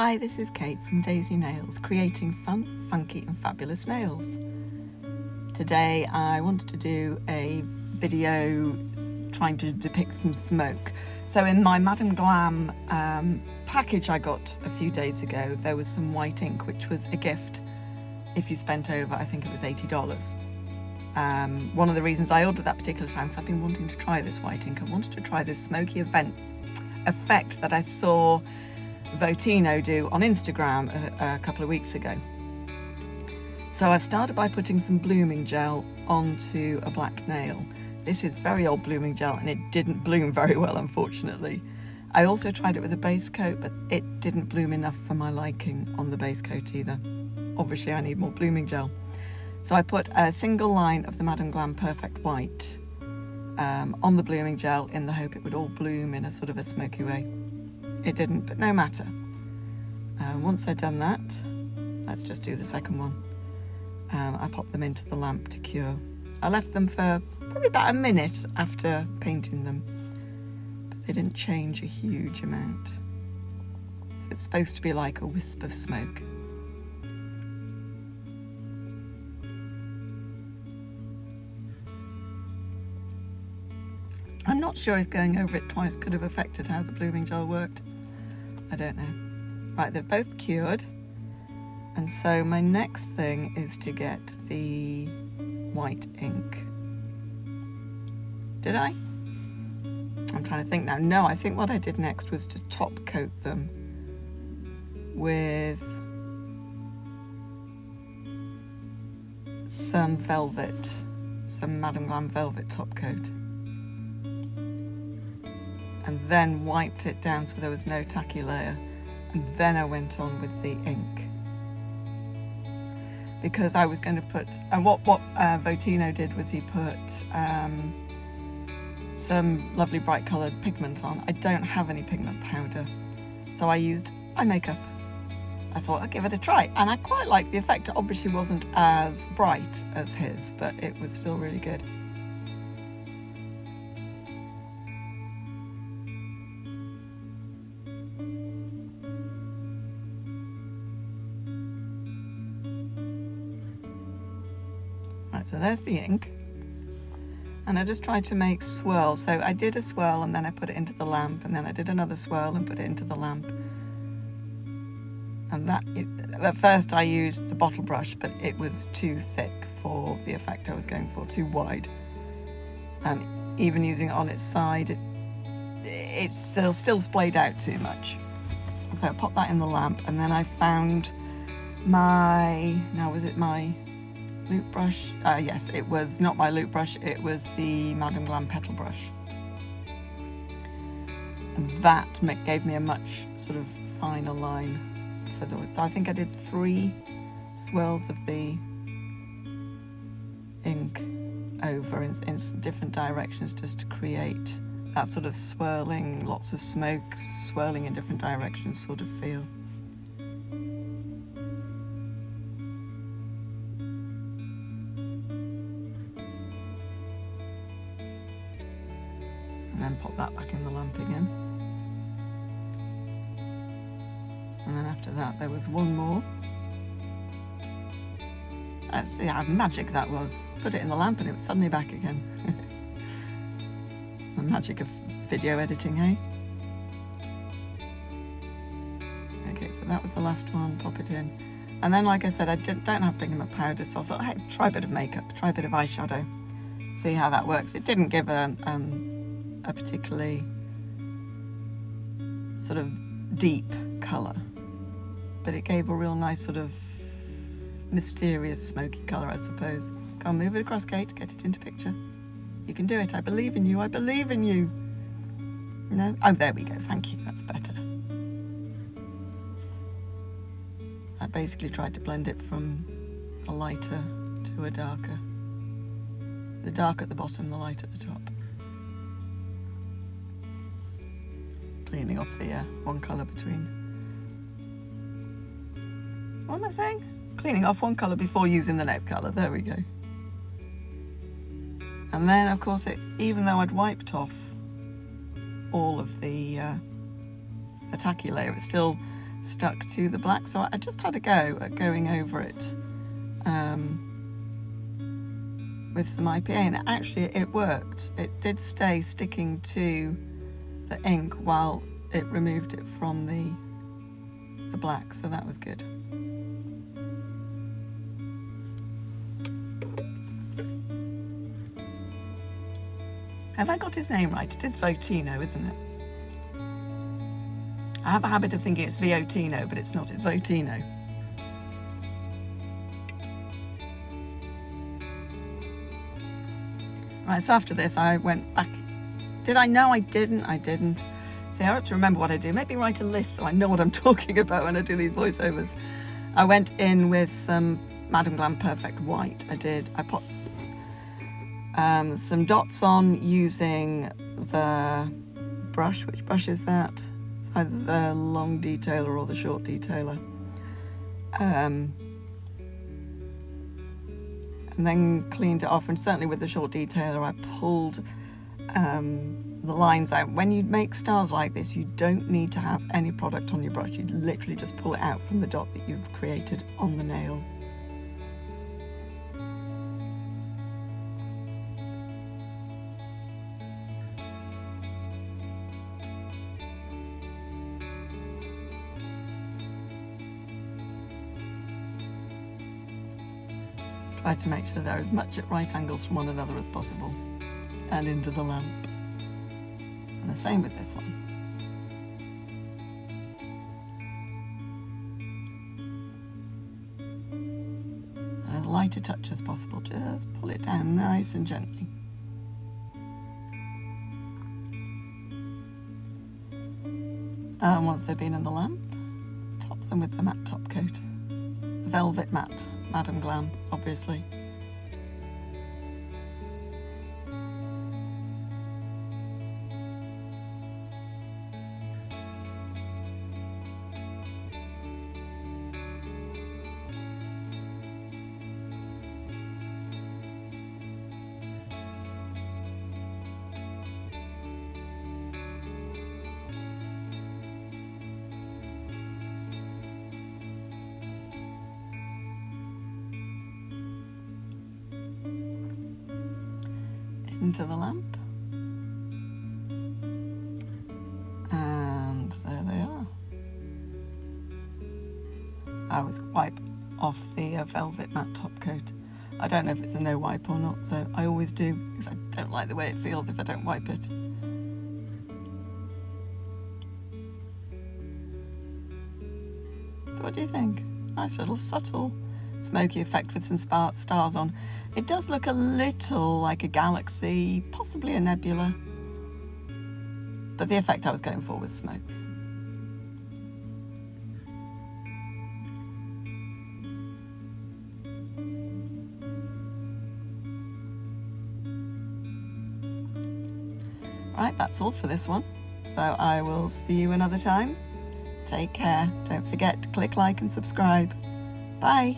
Hi, this is Kate from Daisy Nails, creating fun, funky and fabulous nails. Today I wanted to do a video trying to depict some smoke. So in my Madam Glam package I got a few days ago, there was some white ink, which was a gift if you spent over, I think it was $80. One of the reasons I ordered that particular time is I've been wanting to try this white ink. I wanted to try this smoky effect that I saw VoTino do on Instagram a couple of weeks ago. So I've started by putting some blooming gel onto a black nail. This is very old blooming gel and it didn't bloom very well, unfortunately. I also tried it with a base coat, but it didn't bloom enough for my liking on the base coat either. Obviously I need more blooming gel. So I put a single line of the Madam Glam Perfect White on the blooming gel in the hope it would all bloom in a sort of a smoky way. It didn't, but no matter. Once I'd done that, let's just do the second one. I popped them into the lamp to cure. I left them for probably about a minute after painting them, but they didn't change a huge amount. So it's supposed to be like a wisp of smoke. I'm not sure if going over it twice could have affected how the blooming gel worked. I don't know. Right, they've both cured. And so my next thing is to get the white ink. Did I? I'm trying to think now. No, I think what I did next was to top coat them with some velvet, some Madam Glam velvet top coat. And then wiped it down so there was no tacky layer, and then I went on with the ink because I was going to put, and what VoTino did was he put some lovely bright coloured pigment on. I don't have any pigment powder, so I used eye makeup. I thought I'd give it a try, and I quite liked the effect. It obviously wasn't as bright as his, but it was still really good. So there's the ink, and I just tried to make swirls. So I did a swirl and then I put it into the lamp, and then I did another swirl and put it into the lamp. And at first I used the bottle brush, but it was too thick for the effect I was going for, too wide. Even using it on its side, it still splayed out too much. So I popped that in the lamp, and then I found was it my loop brush? Yes, it was not my loop brush, it was the Madam Glam Petal Brush. And that gave me a much sort of finer line for the wood. So I think I did 3 swirls of the ink over in different directions, just to create that sort of swirling, lots of smoke, swirling in different directions sort of feel. And then pop that back in the lamp again. And then after that there was one more. Let's see how magic that was. Put it in the lamp and it was suddenly back again. The magic of video editing, eh? Okay, so that was the last one, pop it in. And then, like I said, I don't have pigment powder, so I thought, hey, try a bit of makeup, try a bit of eyeshadow, see how that works. It didn't give a particularly sort of deep colour, but it gave a real nice sort of mysterious smoky colour, I suppose. Go on, move it across, Kate, get it into picture. You can do it, I believe in you, I believe in you. No? Oh, there we go, thank you, that's better. I basically tried to blend it from a lighter to a darker. The dark at the bottom, the light at the top. Cleaning off the one colour between. What am I saying? Cleaning off one colour before using the next colour. There we go. And then, of course, even though I'd wiped off all of the tacky layer, it still stuck to the black, so I just had a go at going over it with some IPA, and actually it worked. It did stay sticking to the ink while it removed it from the black, so that was good. Have I got his name right? It is VoTino, isn't it? I have a habit of thinking it's VoTino, but it's not, it's VoTino. Right, so after this I went back. Did I? No, I didn't. See, I have to remember what I do. Maybe write a list so I know what I'm talking about when I do these voiceovers. I went in with some Madam Glam Perfect White. I put some dots on using the brush. Which brush is that? It's either the long detailer or the short detailer. And then cleaned it off, and certainly with the short detailer I pulled the lines out. When you make stars like this, you don't need to have any product on your brush. You literally just pull it out from the dot that you've created on the nail. Try to make sure they're as much at right angles from one another as possible and into the lamp. And the same with this one. And as light a touch as possible, just pull it down nice and gently. And once they've been in the lamp, top them with the matte top coat. Velvet matte, Madam Glam, obviously. Into the lamp, and there they are. I always wipe off the velvet matte top coat. I don't know if it's a no wipe or not, so I always do, because I don't like the way it feels if I don't wipe it. So what do you think? Nice little subtle smoky effect with some stars on. It does look a little like a galaxy, possibly a nebula, but the effect I was going for was smoke. Right, that's all for this one. So I will see you another time. Take care. Don't forget to click like and subscribe. Bye.